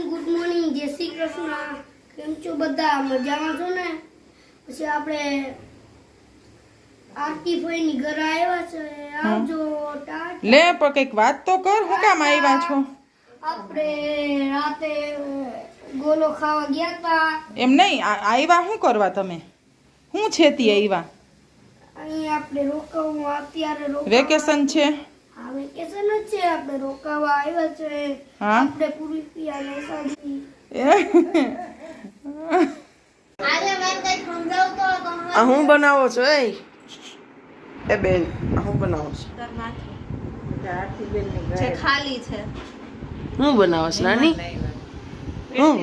Good morning, જય શ્રી કૃષ્ણ. કેમ છો બધા? મજામાં છો ને? પછી આપણે આરતી ફઈની ઘરે આવ્યા છે. આવજો. ટાટા. લે પણ કઈક વાત તો કર. હું કામ આવ્યા છો? આપણે રાતે ગોલો ખાવા ગયા તા. એમ નહીં, આવ્યા શું કરવા તમે? શું છે તી આવ્યા? અહીં આપણે રોકાવા અત્યારે વેકેશન છે? હા, વેકેશન જ છે. આપણે રોકાવા આવ્યા છે. હા? આપણે પૂરી પિયાને સાદી. આ હું બનાવો છો એ બેન? આ હું બનાવો છો? છે ખાલી છે. હું બનાવો છો નાની? હું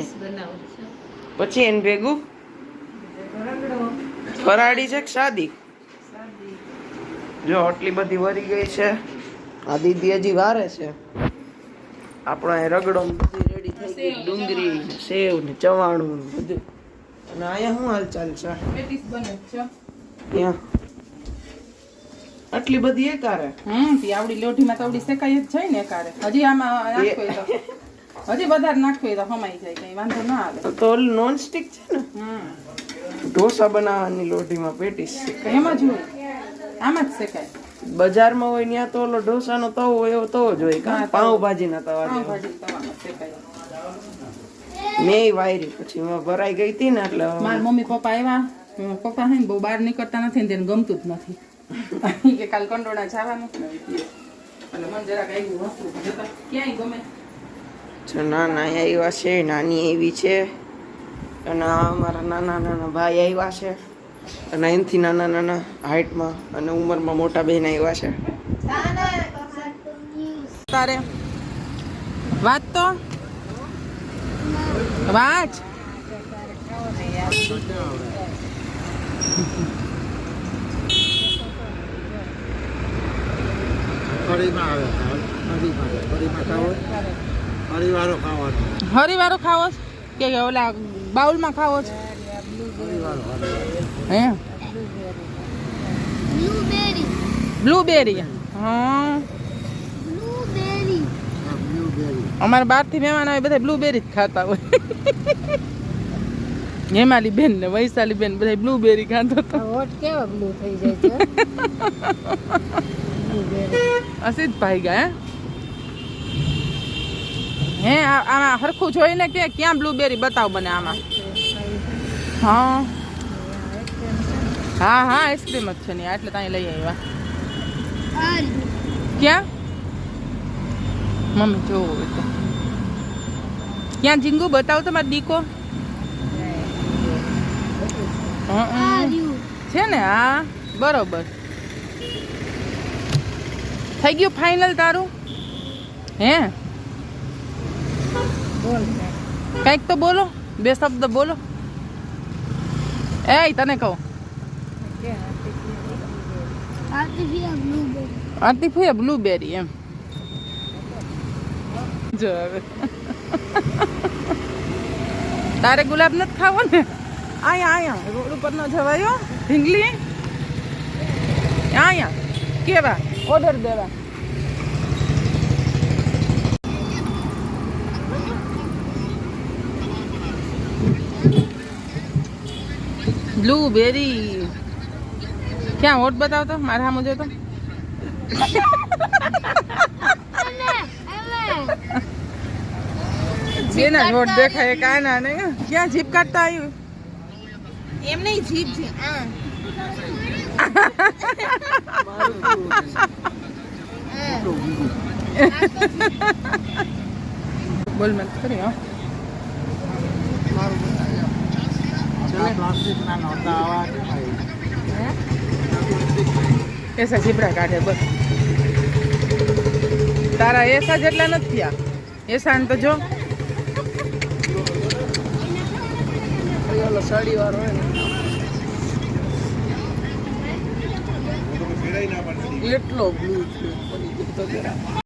પછી એને ભેગું ફરાળી છે કે સાદી? જો આટલી બધી વરી ગઈ છે. આ દીદી હજી વારે છે. આપણો અહીં રગડો બધી રેડી થઈ ગઈ. ડુંગળી સેવ ને ચવાણું ને બધું. અને અહીંયા શું હાલચાલ છે? પેટીસ બને છે. ત્યાં આટલી બધી એ કારે તી આવડી લોઢીમાં તો આવડી શેકાય જ જાય ને એકારે. હજી આમાં નાખો તો હજી વધારે નાખો તો હમાઈ જાય, કઈ વાંધો ના આવે. તો નોન સ્ટિક છે ને, ઢોસા બનાવવાની લોઢીમાં પેટીસ શેકાય. એમાં જ હોય, આમાં જ શેકાય. બજારમાં હોય ત્યાં તો ઓલો ઢોસાનો તવો હોય એવો તવો જ હોય કા પાઉંભાજીના તવા જેવો. પાઉંભાજી તવામાં શેકાય. મેં વાયરી પછી મેં ભરાઈ ગઈ હતી ને એટલે મારા મમ્મી પપ્પા આવ્યા. પપ્પા હે ને બહુ બહાર નીકળતા નથી ને તેને ગમતું જ નથી કે કાલ કંડોળા જવાનું ને એટલે મને જરાક આવ્યું વસ્તુ ક્યાંય ગમે. નાના આવ્યા છે, નાની એવી છે, અને આ અમારા નાના નાના ભાઈ આવ્યા છે, અને એનાથી નાના નાના હાઈટમાં અને ઉંમરમાં મોટા બહેન આવ્યા છે. તારે વાત તો વાંચ. હરીવારો ખાવો છે કે ઓલા બાઉલમાં ખાવો છે? હે બ્લુબેરી. બ્લુબેરી. હા, બ્લુબેરી. અમારા બહારથી મહેમાન આવે બધા બ્લુબેરી જ ખાતા હોય. હેમાલી બેન ને વૈશાલી બેન બધા બ્લુબેરી ખાતા હતા. હોટ કેવા બ્લુ થઈ જાય છે. અસીત ભાઈ ગયા હે આમાં હરખું જોઈને કે ક્યાં બ્લુબેરી બતાવ બને આમાં. હા હા હા, આઈસ્ક્રીમ જ છે ને એટલે ત્યાં લઈ આવ્યા. ક્યાં મમ્મી જોવો તો ક્યાં જીંગુ બતાવ તમારે દીકો છે ને? હા બરોબર. થઈ ગયું ફાઇનલ તારું? હે કઈક તો બોલો, બે શબ્દ બોલો. એ તને કહું આર્ટિફિશિયલ બ્લુબેરી એમ જો હવે તારે ગુલાબ નથી ખાવો ને? અહીંયા રોડ ઉપર ન જવાયો. ઢીંગલી અહીંયા કેવા ઓર્ડર દેવા. બ્લુબેરી ક્યાં હોટ બતાવતો મારા સામે જોતો. બેના હોટ દેખાય કાના ને. ક્યાં જીપ કાઢતા આવ્યું? એમ નહીં, જીપ છે. બોલ મત કરી. હા એસા જીબડા કાઢે બસ. તારા એસા જેટલા નથી થયા. એસા ને તો જો સાડી વાળો હોય ને એટલો બ્લુ છે.